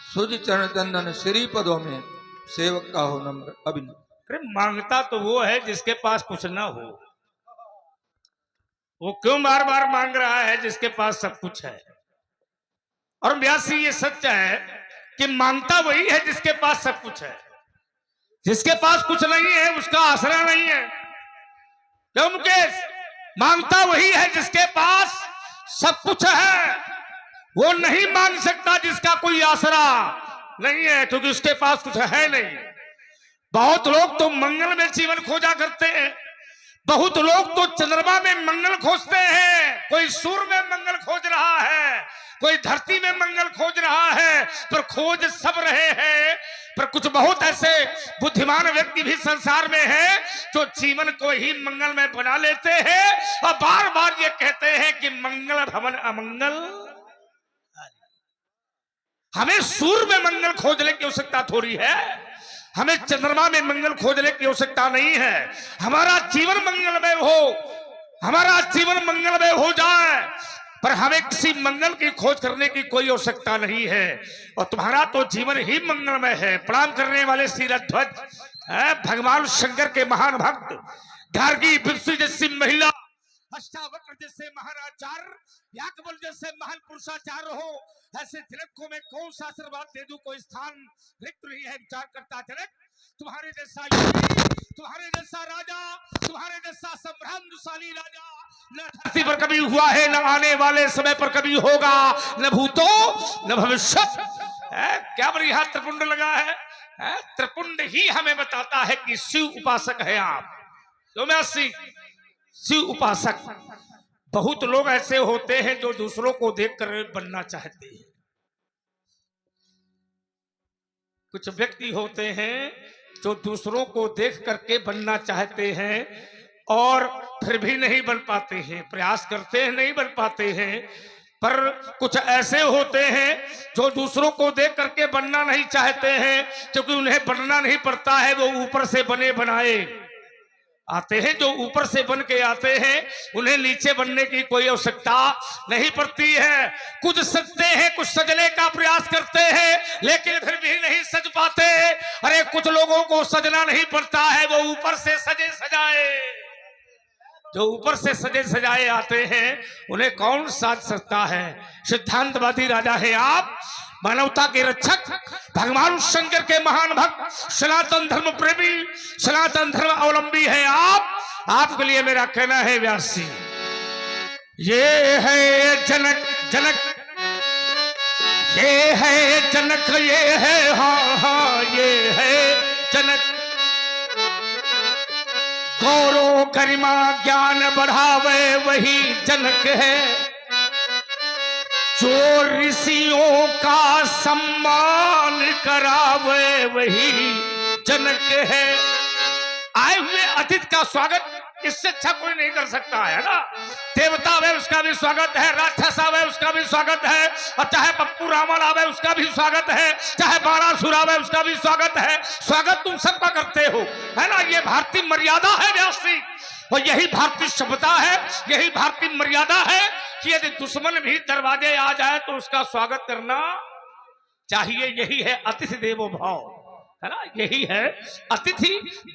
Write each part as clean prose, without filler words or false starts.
सुज चरण चंदन श्री पदों में सेवक का हो नम्र अभिनव। अरे मांगता तो वो है जिसके पास कुछ ना हो, वो क्यों बार बार मांग रहा है जिसके पास सब कुछ है। और व्यासी ये सत्य है कि मांगता वही है जिसके पास सब कुछ है, जिसके पास कुछ नहीं है उसका आसरा नहीं है। क्यों मुकेश? मांगता वही है जिसके पास सब कुछ है, वो नहीं मांग सकता जिसका कोई आसरा नहीं है, क्योंकि उसके पास कुछ है नहीं। बहुत लोग तो मंगल में जीवन खोजा करते हैं, बहुत लोग तो चंद्रमा में मंगल खोजते हैं, कोई सूर्य में मंगल खोज रहा है, कोई धरती में मंगल खोज रहा है, पर खोज सब रहे हैं। पर कुछ बहुत ऐसे बुद्धिमान व्यक्ति भी संसार में हैं जो जीवन को ही मंगल में बना लेते हैं और बार बार ये कहते हैं कि मंगल भवन अमंगल। हमें सूर्य में मंगल खोजने की आवश्यकता थोड़ी है, हमें चंद्रमा में मंगल खोजने की आवश्यकता नहीं है। हमारा जीवन मंगलमय हो, हमारा जीवन मंगलमय हो जाए, पर हमें किसी मंगल की खोज करने की कोई आवश्यकता नहीं है। और तुम्हारा तो जीवन ही मंगलमय है। प्रणाम करने वाले शीलध्वज भगवान शंकर के महान भक्त, गार्गी विप्सु जैसी महिला, अष्टावक्र जैसे महाराचार्य, याकबल जैसे महान पुरुषाचार्य हो, ऐसे जनक को मैं कौन सा आशीर्वाद दे दूं? कोई स्थान रिक्त नहीं है। विचार करता जनक, तुम्हारे जैसा योगी, तुम्हारे जैसा राजा, तुम्हारे जैसा संभ्रांतशाली राजा न धरती पर कभी हुआ है, न आने वाले समय पर कभी होगा, न भूतो न भविष्य। क्या बढ़िया त्रिपुंड लगा है। त्रिपुंड ही हमें बताता है कि शिव उपासक है आप। तो मैं शिव उपासक। बहुत लोग ऐसे होते हैं जो दूसरों को देखकर बनना चाहते हैं। कुछ व्यक्ति होते हैं जो दूसरों को देख करके बनना चाहते हैं और फिर भी नहीं बन पाते हैं, प्रयास करते हैं नहीं बन पाते हैं। पर कुछ ऐसे होते हैं जो दूसरों को देख करके बनना नहीं चाहते हैं, क्योंकि उन्हें बनना नहीं पड़ता है, वो ऊपर से बने बनाए आते हैं। जो ऊपर से बन के आते हैं उन्हें नीचे बनने की कोई आवश्यकता नहीं पड़ती है। कुछ सजते हैं, कुछ सजने का प्रयास करते हैं, लेकिन फिर भी नहीं सज पाते। अरे कुछ लोगों को सजना नहीं पड़ता है, वो ऊपर से सजे सजाए, जो ऊपर से सजे सजाए आते हैं उन्हें कौन साज सकता है? सिद्धांतवादी राजा है आप, मानवता के रक्षक, भगवान शंकर के महान भक्त, सनातन धर्म प्रेमी, सनातन धर्म अवलंबी है आप। आपके लिए मेरा कहना है व्यासी, ये है जनक, जनक ये है जनक, ये है हाँ हाँ ये है जनक। गौरव गरिमा ज्ञान बढ़ावे वही जनक है, जो ऋषियों का सम्मान करावे वही जनक है। आए हुए अतिथि का स्वागत इससे अच्छा कोई नहीं कर सकता है ना। देवता आवे उसका भी स्वागत है, राक्षस आवे उसका भी स्वागत है, और चाहे पप्पू रावण आवे उसका भी स्वागत है, चाहे बारासुर आवे उसका भी स्वागत है। स्वागत तुम सबका करते हो, है ना। ये भारतीय मर्यादा है व्यासी, और यही भारतीय सभ्यता है, यही भारतीय मर्यादा है कि यदि दुश्मन भी दरवाजे आ जाए तो उसका स्वागत करना चाहिए। यही है अतिथि देवो भव, है ना। यही है अतिथि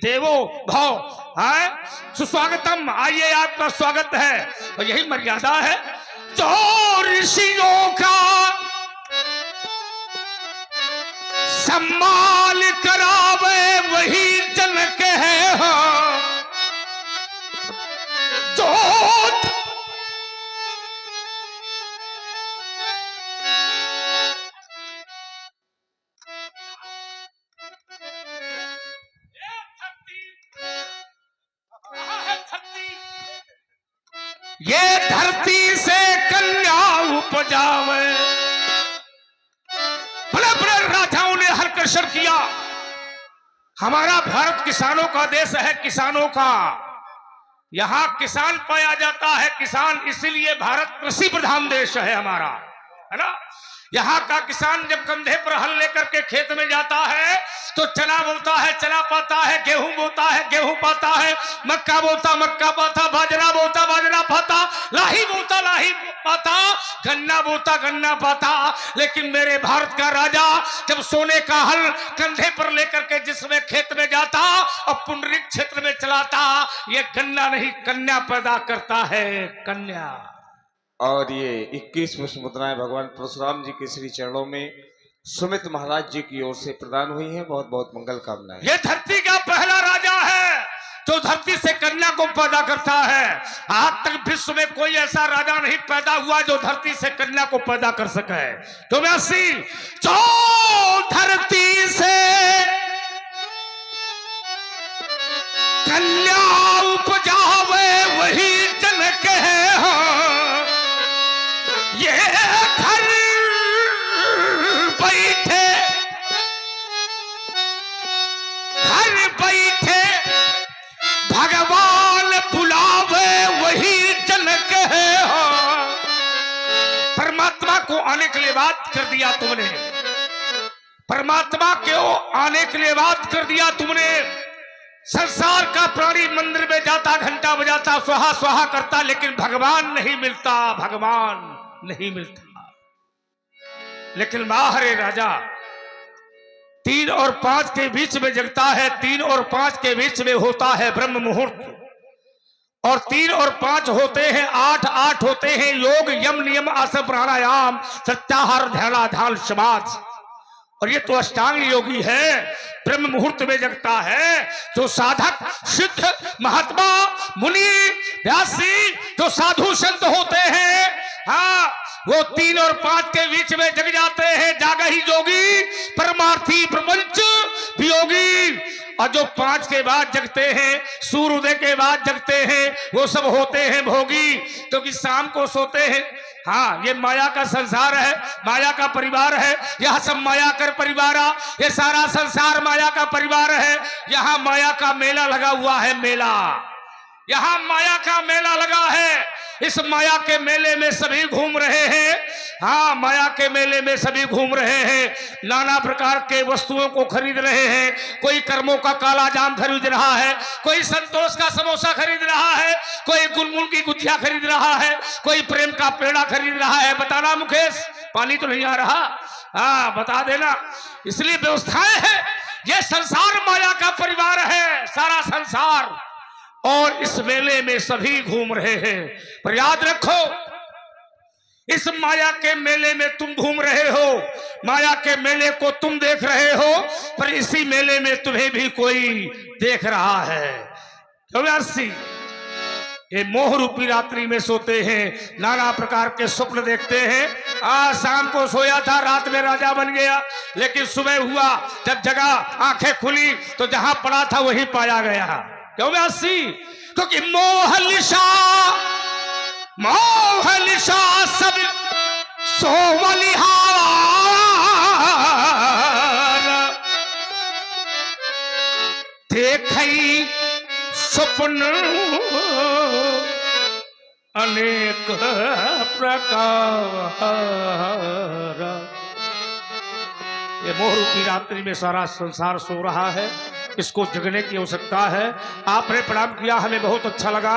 देवो भव है। सुस्वागतम, आइए आपका स्वागत है, और यही मर्यादा है। जो ऋषियों का सम्मान करावे वही जनक है। हाँ, जो ये धरती से कन्या उपजावे। बड़े बड़े राजाओं ने हरकर्षण किया। हमारा भारत किसानों का देश है, किसानों का, यहां किसान पाया जाता है। किसान, इसीलिए भारत कृषि प्रधान देश है हमारा, है ना। यहाँ का किसान जब कंधे पर हल लेकर के खेत में जाता है तो चना बोता है, चना पाता है, गेहूं बोता है, गेहूं पाता है, मक्का बोता, मक्का पाता, बाजरा बोता, बाजरा पाता, लाही बोता, लाही पाता, गन्ना बोता गन्ना पाता, लेकिन मेरे भारत का राजा जब सोने का हल कंधे पर लेकर के जिसमें खेत में जाता और पुंडरीक क्षेत्र में चलाता, ये गन्ना नहीं कन्या पैदा करता है, कन्या। और ये 21 पुष्प मुद्राएं भगवान परशुराम जी के श्री चरणों में सुमित महाराज जी की ओर से प्रदान हुई हैं। बहुत बहुत मंगल कामनाएं। ये धरती का पहला राजा है जो धरती से कन्या को पैदा करता है। आज तक विश्व में कोई ऐसा राजा नहीं पैदा हुआ जो धरती से कन्या को पैदा कर सके। तो मैं जो धरती से कन्या उपजावे वही जनक है। हाँ, ये घर बैठे भगवान बुलावे वही जनक है। परमात्मा को आने के लिए बात कर दिया तुमने, परमात्मा को आने के लिए बात कर दिया तुमने। संसार का प्राणी मंदिर में जाता, घंटा बजाता, स्वाहा स्वाहा करता, लेकिन भगवान नहीं मिलता, भगवान नहीं मिलता। लेकिन माहरे राजा 3 और 5 के बीच में जगता है। 3 और 5 के बीच में होता है ब्रह्म मुहूर्त, और 3 और 5 होते हैं 8 होते हैं योग, यम, नियम, आसन, प्राणायाम, सत्याहार, ध्यानाधान, समाधि। और ये तो अष्टांग योगी है, ब्रह्म मुहूर्त में जगता है। जो साधक, सिद्ध, महात्मा, मुनि, व्यासी, जो साधु संत होते हैं, हाँ, वो 3 और 5 के बीच में जग जाते हैं। जागा ही जोगी, परमार्थी, प्रपंच वियोगी। और जो 5 के बाद जगते हैं, सूर्योदय के बाद जगते हैं, वो सब होते हैं भोगी, क्योंकि शाम को सोते हैं। हाँ, ये माया का संसार है, माया का परिवार है। यह सब माया कर परिवार, ये सारा संसार माया का परिवार है। यहाँ माया का मेला लगा हुआ है, मेला, यहाँ माया का मेला लगा है। इस माया के मेले में सभी घूम रहे हैं। हाँ, माया के मेले में सभी घूम रहे हैं, नाना प्रकार के वस्तुओं को खरीद रहे हैं। कोई कर्मों का काला जाम खरीद रहा है, कोई संतोष का समोसा खरीद रहा है, कोई गुलमुल की गुजिया खरीद रहा है, कोई प्रेम का पेड़ा खरीद रहा है। बताना मुकेश, पानी तो नहीं आ रहा? हाँ, बता देना। इसलिए व्यवस्थाएं है, ये संसार माया का परिवार है, सारा संसार, और इस मेले में सभी घूम रहे हैं। पर याद रखो, इस माया के मेले में तुम घूम रहे हो, माया के मेले को तुम देख रहे हो, पर इसी मेले में तुम्हें भी कोई देख रहा है। तो ये मोह रूपी रात्रि में सोते हैं, नाना प्रकार के स्वप्न देखते हैं। आज शाम को सोया था, रात में राजा बन गया, लेकिन सुबह हुआ, जब जगा, आंखें खुली तो जहां पड़ा था वहीं पाया गया। क्यों व्यासी? क्योंकि मोहलिशा सब सोवलिहार, देखई स्वप्न अनेक प्रकार। ये मोह रूपी रात्रि में सारा संसार सो रहा है, इसको जगने की आवश्यकता है। आपने प्रणाम किया, हमें बहुत अच्छा लगा।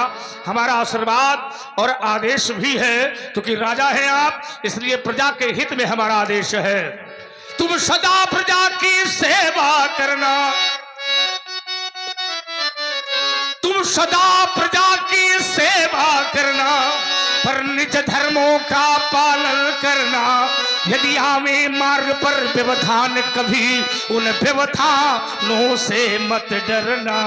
हमारा आशीर्वाद और आदेश भी है, क्योंकि राजा हैं आप, इसलिए प्रजा के हित में हमारा आदेश है। तुम सदा प्रजा की सेवा करना, तुम सदा प्रजा की सेवा करना, पर निज धर्मों का पालन करना। यदि आवे मार्ग पर व्यवधान, कभी उन व्यवधानों से मत डरना।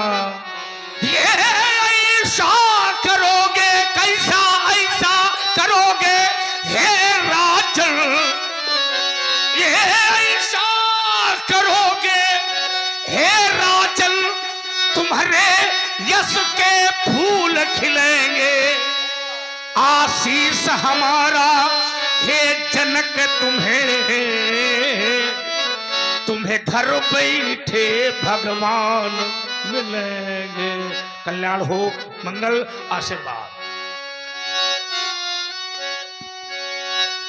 ये ऐसा करोगे, कैसा ऐसा करोगे हे राजन, ये ऐसा करोगे हे राजन, तुम्हारे यश के फूल खिलेंगे। आशीष हमारा हे जनक तुम्हें घर बैठे भगवान मिलेंगे। कल्याण हो, मंगल, आशीर्वाद।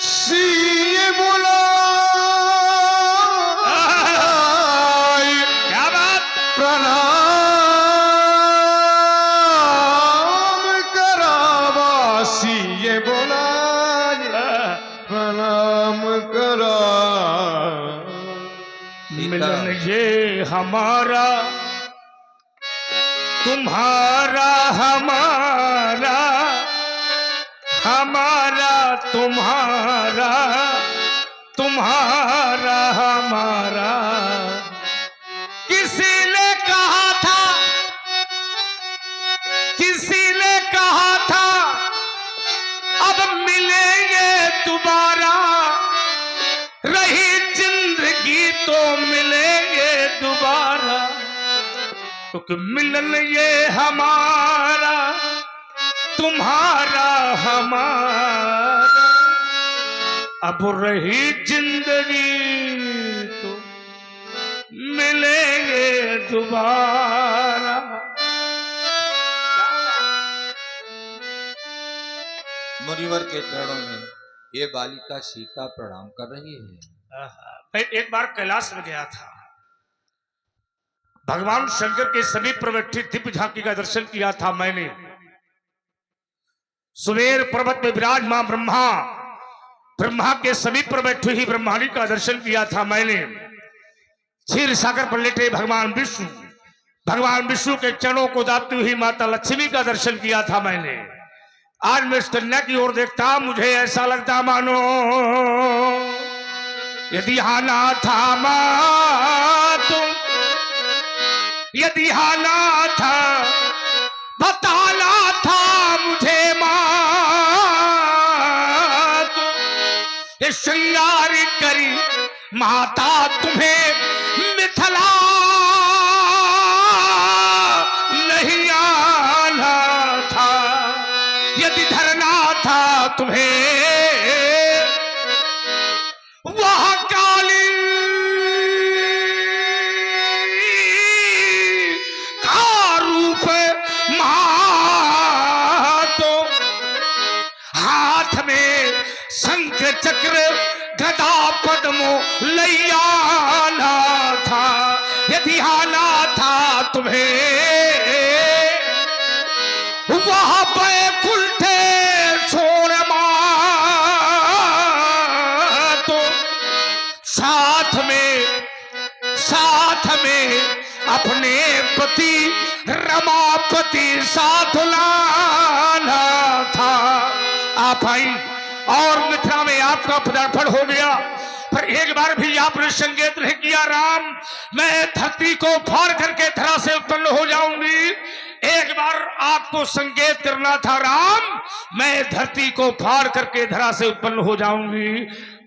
श्री बोलो, क्या बात, प्रणाम करावासी ये बोला। मिलन ये हमारा तुम्हारा, हमारा हमारा तुम्हारा, तुम्हारा हमारा। किसी ने कहा था, किसी ने कहा था अब मिलेंगे दोबारा, रही जिंदगी तो मिलेंगे दोबारा। क्योंकि मिलन ये हमारा तुम्हारा, हमारा, अब रही जिंदगी तो मिलेंगे दोबारा। मुनिवर के चरणों में ये बालिका सीता प्रणाम कर रही है। मैं एक बार कैलाश में गया था, भगवान शंकर के समीप पर बैठी दिव्य झांकी का दर्शन किया था मैंने। सुमेर पर्वत में विराजमान ब्रह्मा, ब्रह्मा के समीप पर बैठी ही ब्रह्माणी का दर्शन किया था मैंने। क्षीर सागर पर लेटे भगवान विष्णु, भगवान विष्णु के चरणों को दाबती हुई माता लक्ष्मी का दर्शन किया था मैंने। आज मैं इस कन्या की ओर देखता, मुझे ऐसा लगता मानो यदि आना था मां तुम, यदि आना था बताना था मुझे मां तुम, ये श्रृंगार करी माता तुम्हें मिथिला नहीं आना था, यदि धरना था तुम्हें वह काली का रूप मातो, हाथ में शंख चक्र गदा पद्मो लैयाना था, यदि आना था तुम्हें वह बैकुंठ छोड़ मातो, साथ में अपने पति रमापति साथ लाना था। आप आई और मिथिला में आपका पदार्पण हो गया, पर एक बार भी आपने संकेत नहीं किया राम मैं धरती को फाड़ करके धरा से उत्पन्न हो जाऊंगी। एक बार आपको संकेत करना था राम मैं धरती को फाड़ करके धरा से उत्पन्न हो जाऊंगी,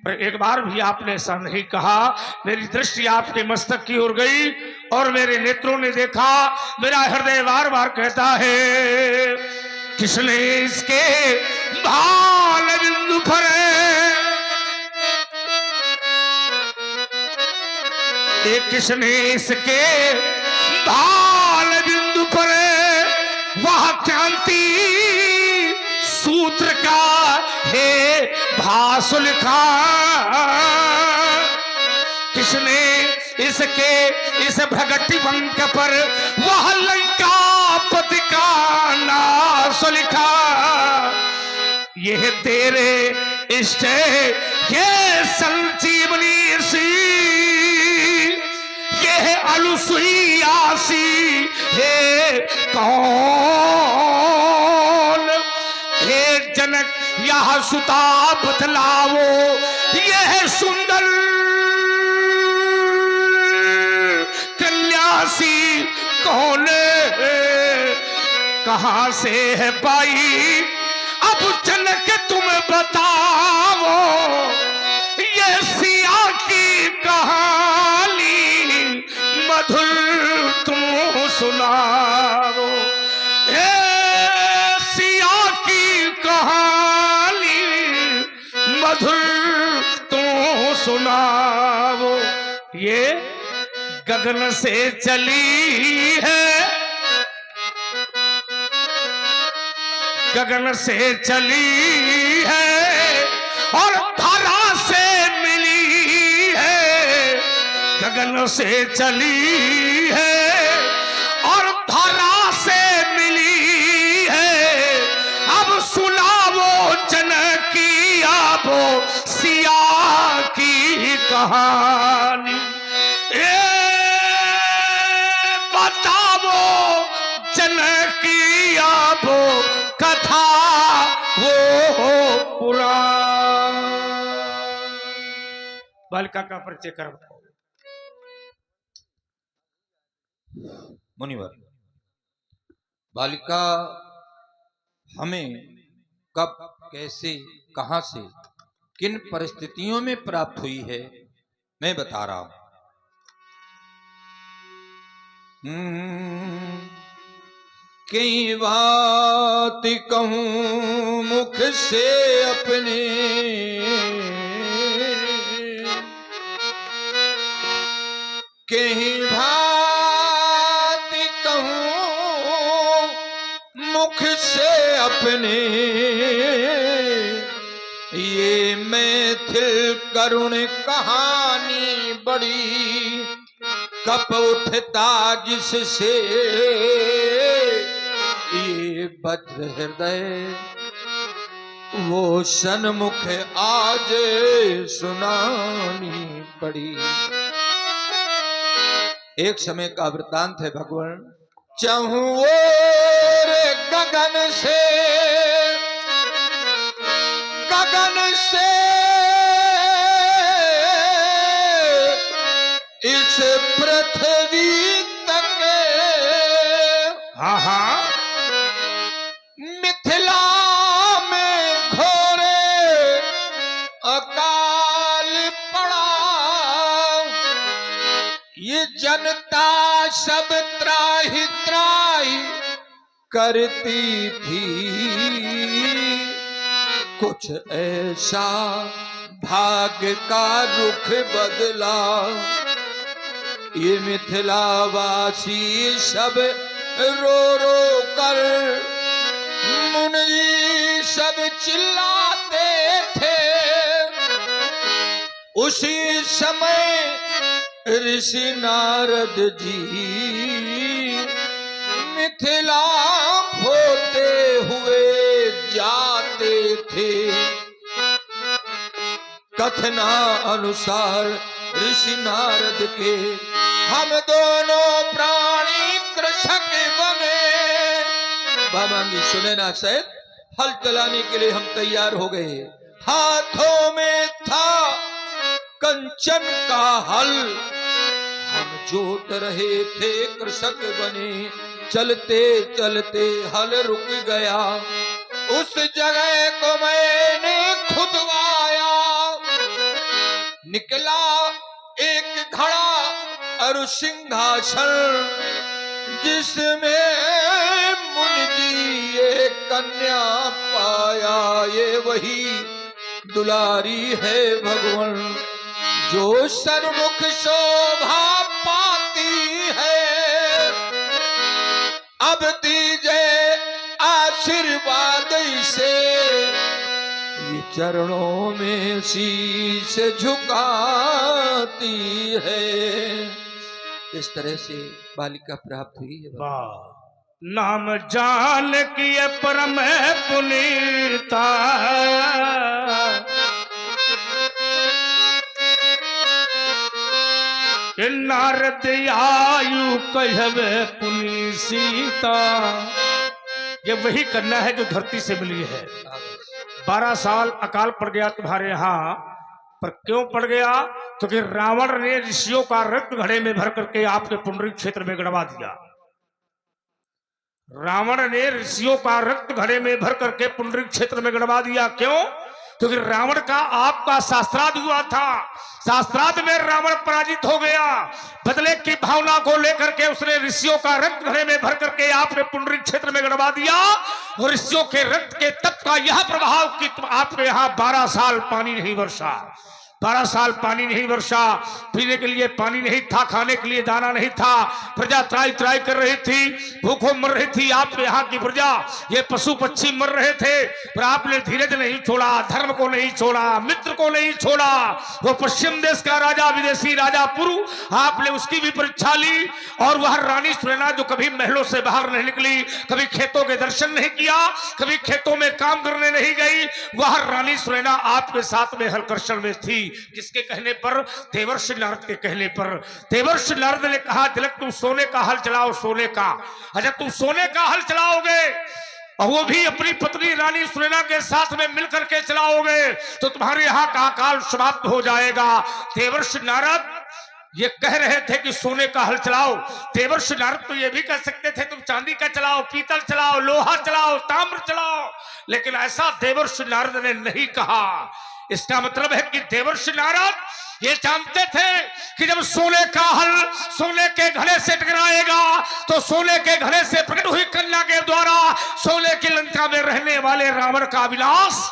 पर एक बार भी आपने ऐसा नहीं कहा। मेरी दृष्टि आपके मस्तक की ओर गई और मेरे नेत्रों ने देखा, मेरा हृदय बार बार कहता है किसने इसके भाल बिंदु पर, किसने इसके भाल बिंदु पर वह क्रांति सूत्र का है भाषु लिखा, किसने इसके इस भगटी वंक पर वह लंकापति का नाश लिखा। यह तेरे इष्ट ये संजीवनी सी, यह अनुसुईयासी है कौन, हे जनक यह सुता बतलाओ यह सुंदर कन्यासी कौन है, कहां से है पाई अब जनक तुम बताओ, ये सिया की कहानी मधुर तुम सुनाओ, ये सिया की कहानी मधुर तुम सुनाओ। ये गगन से चली है, गगन से चली है और धरा से मिली है, गगन से चली है और धरा से मिली है। अब सुनाओ जनकी आवो सिया की कहानी, ए बालिका का परिचय करवाओ। मुनिवर, बालिका हमें कब, कैसे, कहां से, किन परिस्थितियों में प्राप्त हुई है, मैं बता रहा हूं। कई बात कहूं मुख से अपने, कहीं बात कहूं मुख से अपने, ये मैथिल करुण कहानी बड़ी कप उठता जिससे, ये वज्र हृदय वो सन्मुख आज सुनानी पड़ी। एक समय का वृतांत है भगवान। चाहूं और गगन से इस पृथ्वी तक, हाँ हाँ, मिथिला में घोरे अकाल पड़ा, ये जनता सब त्राहि त्राहि करती थी, कुछ ऐसा भाग्य का रुख बदला, ये मिथिलावासी सब रो रो कर मुनि सब चिल्लाते थे। उसी समय ऋषि नारद जी मिथिला होते हुए जाते थे। कथना अनुसार ऋषि नारद के हम दोनों प्राणी कृषक बने। बाबा जी सुने ना शायद, हल चलाने के लिए हम तैयार हो गए। हाथों में था कंचन का हल, हम जोत रहे थे कृषक बने। चलते चलते हल रुक गया, उस जगह को मैंने खुदवाया। निकला एक घड़ा और सिंहासन, जिसमें मुनि जी ये कन्या पाया। ये वही दुलारी है भगवान, जो सर्वमुख शोभा पाती है। अब दीजिए आशीर्वाद इसे, ये चरणों में शीश झुकाती है। इस तरह से बालिका प्राप्त हुई है। नाम जान किए परम पुनीता, कि नारद आयु कहवे पुनी सीता। ये वही कन्या है जो धरती से मिली है। 12 साल अकाल पड़ गया तुम्हारे यहाँ, पर क्यों पड़ गया? क्योंकि रावण ने ऋषियों का रक्त घड़े में भर करके आपके पुंडरीक क्षेत्र में गड़वा दिया। रावण ने ऋषियों का रक्त घड़े में भर करके पुंडरीक क्षेत्र में गड़वा दिया। क्यों? क्योंकि रावण का आपका शास्त्रार्थ हुआ था, शास्त्रार्थ में रावण पराजित हो गया। बदले की भावना को लेकर के उसने ऋषियों का रक्त घड़े में भर करके आपने पुंडरीक क्षेत्र में गड़वा दिया। और ऋषियों के रक्त के तत्व का यह प्रभाव कि आपके यहाँ 12 साल पानी नहीं वर्षा, 12 साल पानी नहीं वर्षा। पीने के लिए पानी नहीं था, खाने के लिए दाना नहीं था, प्रजा त्राई त्राई कर रही थी, भूखों मर रही थी। आपके यहाँ की प्रजा, ये पशु पक्षी मर रहे थे, पर आपने धीरज नहीं छोड़ा, धर्म को नहीं छोड़ा, मित्र को नहीं छोड़ा। वो पश्चिम देश का राजा, विदेशी राजा पुरु, आपने उसकी भी परीक्षा ली। और वह रानी सुनैना जो कभी महलों से बाहर नहीं निकली, कभी खेतों के दर्शन नहीं किया, कभी खेतों में काम करने नहीं गई, वह रानी सुनैना आपके साथ में हलकर्षण में थी। किसके कहने पर? देवर्षि नारद के कहने पर। देवर्षि नारद ने कहा, तिलक तुम सोने का हल चलाओ, सोने का। अच्छा तुम सोने का हल चलाओगे और वो भी अपनी पत्नी रानी सुनैना के साथ में मिलकर के चलाओगे तो तुम्हारे यहाँ का अकाल समाप्त हो जाएगा। देवर्षि नारद ये कह रहे थे कि सोने का हल चलाओ। देवर्षि नारद तो ये भी कह सकते थे तुम चांदी का चलाओ, पीतल चलाओ, लोहा चलाओ, ताम्र चलाओ, लेकिन ऐसा देवर्षि नारद ने नहीं कहा। इसका मतलब है कि देवर्षि नारद ये जानते थे कि जब सोने का हल सोने के घड़े से टकराएगा तो सोने के घड़े से प्रकट हुई कन्या के द्वारा सोने की लंका में रहने वाले रावण का विनाश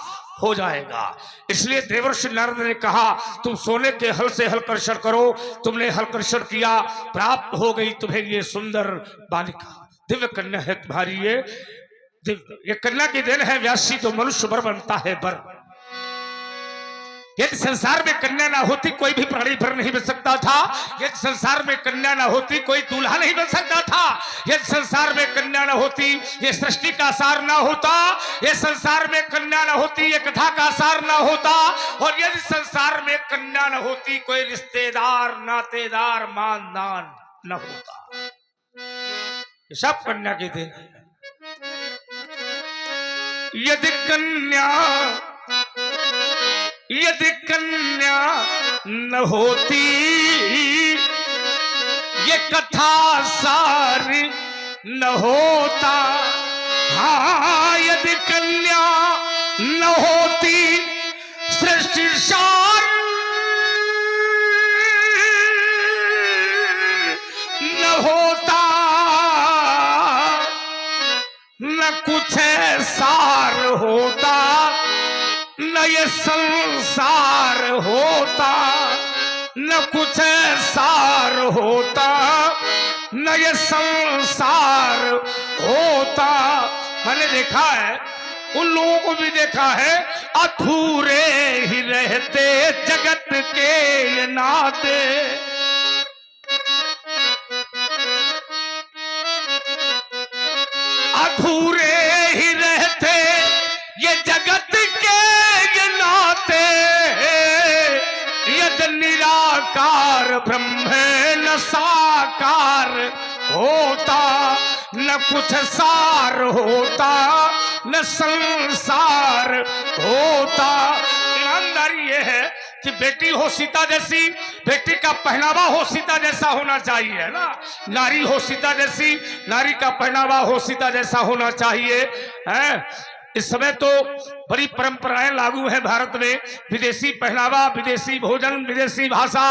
हो जाएगा। इसलिए देवर्षि नारद ने कहा तुम सोने के हल से हलकर्षण करो। तुमने हलकर्षण किया, प्राप्त हो गई तुम्हें ये सुंदर बालिका, दिव्य कन्या है तुम्हारी ये कन्या की देन है व्यासी तो मनुष्य वर बनता है वर। यदि संसार में कन्या ना होती कोई भी प्राणी भर नहीं बन सकता था। यदि संसार में कन्या ना होती कोई दूल्हा नहीं बन सकता था। यदि संसार में कन्या ना होती ये सृष्टि का सार ना होता। ये संसार में कन्या ना होती ये कथा का सार ना होता। और यदि संसार में कन्या ना होती कोई रिश्तेदार नातेदार मानदान न होता। ये सब कन्या के देन है। यदि कन्या न होती ये कथा सारी न होता। हाँ यदि कन्या न होती सृष्टि सार न होता। न कुछ सार होता न ये संसार होता। न कुछ सार होता न ये संसार होता। मैंने देखा है, उन लोगों को भी देखा है अधूरे ही रहते जगत के ये नाते। अधूरे ही रहते ये जगत के ये नाते। यद निराकार ब्रह्म न साकार होता। न कुछ सार होता न संसार होता। ईमानदारी ये है कि बेटी हो सीता जैसी, बेटी का पहनावा हो सीता जैसा होना चाहिए ना। नारी हो सीता जैसी, नारी का पहनावा हो सीता जैसा होना चाहिए है। इस समय तो बड़ी परंपराएं लागू हैं भारत में। विदेशी पहनावा, विदेशी भोजन, विदेशी भाषा,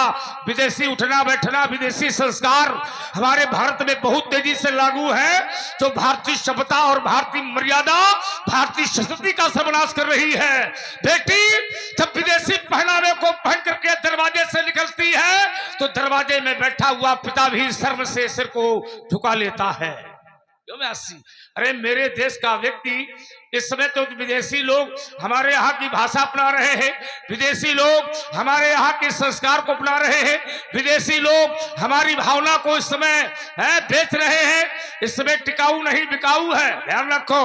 विदेशी उठना बैठना, विदेशी संस्कार हमारे भारत में बहुत तेजी से लागू है। जो भारतीय सभ्यता और भारतीय मर्यादा, भारतीय संस्कृति का सर्वनाश कर रही है। बेटी जब विदेशी पहनावे को पहन करके दरवाजे से निकलती है तो दरवाजे में बैठा हुआ पिता भी शर्म से सिर को झुका लेता है। अरे मेरे देश का व्यक्ति, इस समय तो विदेशी लोग हमारे यहाँ की भाषा अपना रहे हैं, विदेशी लोग हमारे यहाँ के संस्कार को अपना रहे हैं, विदेशी लोग हमारी भावना को इस समय बेच रहे हैं। इस समय टिकाऊ नहीं बिकाऊ है। ध्यान रखो,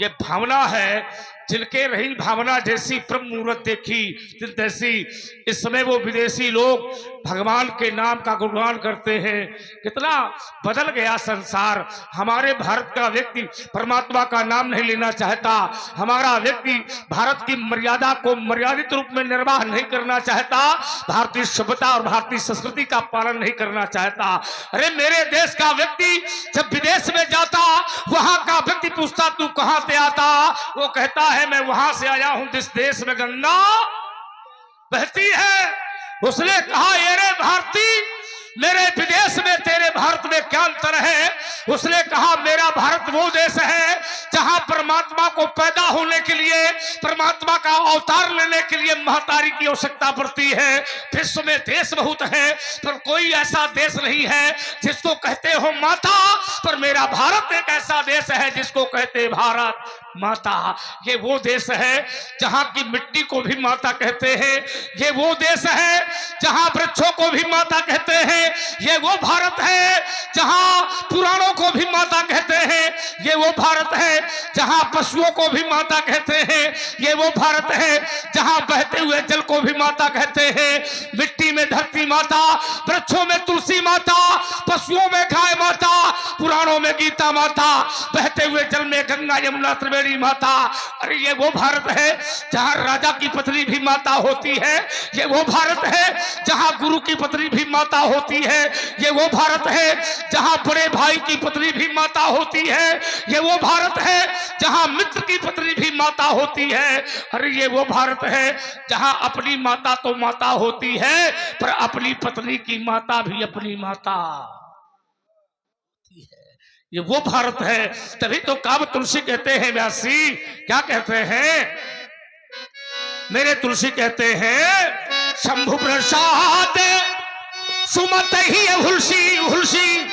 ये भावना है जिनके रही भावना जैसी ब्रह्म मुहूर्त देखी तैसी। इस समय वो विदेशी लोग भगवान के नाम का गुणगान करते हैं। कितना बदल गया संसार। हमारे भारत का व्यक्ति परमात्मा का नाम नहीं लेना चाहता। हमारा व्यक्ति भारत की मर्यादा को मर्यादित रूप में निर्वाह नहीं करना चाहता। भारतीय सभ्यता और भारतीय संस्कृति का पालन नहीं करना चाहता। अरे मेरे देश का व्यक्ति जब विदेश में जाता, वहां का व्यक्ति पूछता तू कहां से आता, वो कहता है मैं वहां से आया हूं जिस देश में गंगा बहती है। उसने कहा ये रे भारती, मेरे विदेश में तेरे भारत में क्या अंतर है। उसने कहा मेरा भारत वो देश है जहां परमात्मा को पैदा होने के लिए, परमात्मा का अवतार लेने के लिए महतारी की आवश्यकता पड़ती है। विश्व में देश बहुत है पर कोई ऐसा देश नहीं है जिसको कहते हो माता, पर मेरा भारत एक ऐसा देश है जिसको कहते भारत माता। ये वो देश है जहां की मिट्टी को भी माता कहते हैं। ये वो देश है जहां वृक्षों को भी माता कहते हैं। ये वो भारत है जहां पुराणों को भी माता कहते हैं। ये वो भारत है जहां पशुओं को भी माता कहते हैं। ये वो भारत है जहां बहते हुए जल को भी माता कहते हैं। मिट्टी में धरती माता, वृक्षों में तुलसी माता, पशुओं में गाय माता, पुराणों में गीता माता, बहते हुए जल में गंगा यमुना त्रिवेणी माता। अरे ये वो भारत है जहां राजा की पत्नी भी माता होती है। ये वो भारत है जहां गुरु की पत्नी भी माता होती है। ये वो भारत है जहां बड़े भाई की पत्नी भी माता होती है। ये वो भारत है जहां मित्र की पत्नी भी माता होती है। अरे ये वो भारत है जहां अपनी माता तो माता होती है, पर अपनी पत्नी की माता भी अपनी माता होती है। ये वो भारत है। तभी तो काव्य तुलसी कहते हैं व्यासी, क्या कहते हैं मेरे तुलसी कहते हैं, शंभु प्रसाद सुमत ही हुलसी हुलसी।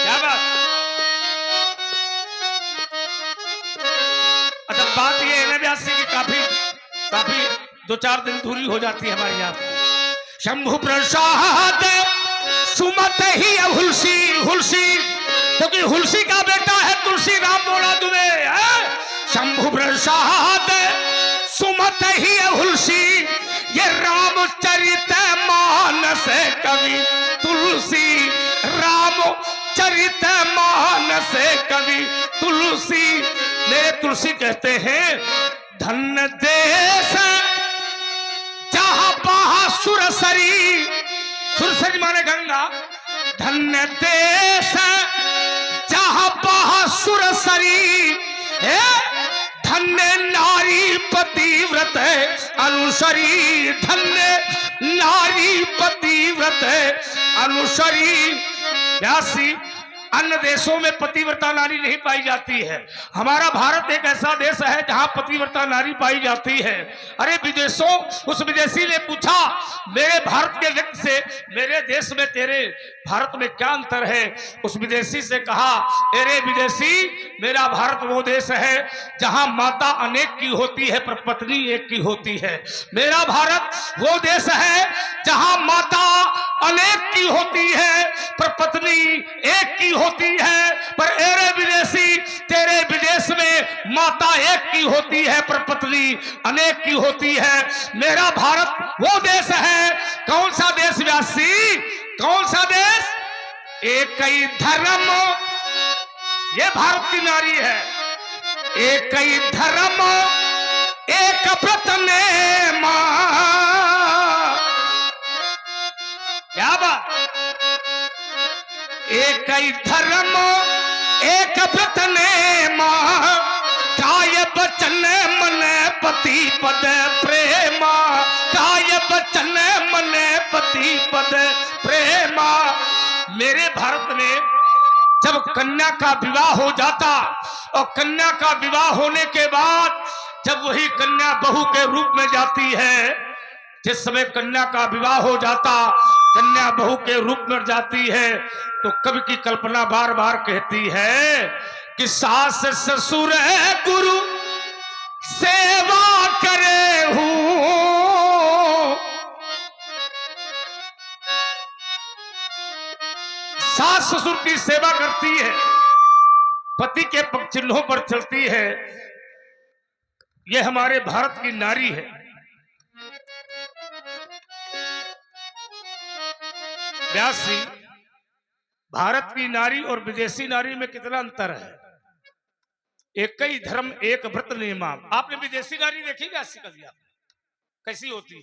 क्या बात। अच्छा बात ये है ना व्यासी की काफी 2-4 दिन दूरी हो जाती है हमारे यहाँ पे। शंभु प्रसाद सुमत ही हुलसी हुलसी, क्योंकि हुलसी का बेटा है तुलसी राम बोला दुबे। शंभु प्रसाद सुमत ही हुलसी, ये रामचरित मानस कवि तुलसी, रामचरित मानस कवि तुलसी। मेरे तुलसी कहते हैं, धन्य देश जहां बहा सुरसरी, सुरसरी माने गंगा। धन्य देश जहां बहा सुरसरी, धन्य नारी पतिव्रत अनुसरी, धन्य नारी पतिव्रत अनुसरी। व्यासी अन्य देशों में पतिव्रता नारी नहीं पाई जाती है। हमारा भारत एक ऐसा देश है जहां पतिव्रता नारी पाई जाती है। अरे विदेशों, उस विदेशी ने पूछा मेरे भारत के व्यक्ति से, मेरे देश में तेरे भारत में क्या अंतर है। उस विदेशी से कहा, अरे विदेशी, मेरा भारत वो देश है जहां माता अनेक की होती है पर पत्नी एक की होती है। मेरा भारत वो देश है जहां माता अनेक की होती है पर पत्नी एक की होती है। पर एरे विदेशी, तेरे विदेश में माता एक की होती है पर पत्नी अनेक की होती है। मेरा भारत वो देश है। कौन सा देश व्यासी, कौन सा देश? एक ही धर्म, ये भारत की नारी है। एक ही धर्म एक व्रत ने मां, क्या बात। एक ही धर्म एक व्रत ने मां, काय बचन मन पति पद प्रेमा, काय बचन मन पति पद प्रेमा। मेरे भारत में जब कन्या का विवाह हो जाता और कन्या का विवाह होने के बाद जब वही कन्या बहू के रूप में जाती है, जिस समय कन्या का विवाह हो जाता, कन्या बहू के रूप में जाती है, तो कवि की कल्पना बार बार कहती है कि सास ससुर गुरु सेवा करे हूं, सास ससुर की सेवा करती है, पति के पग चिन्हों पर चलती है। यह हमारे भारत की नारी है। व्यासी, भारत की नारी और विदेशी नारी में कितना अंतर है। एक ही धर्म एक व्रत नियमा। आपने विदेशी नारी देखी व्यासी कभी? आपने कैसी होती है?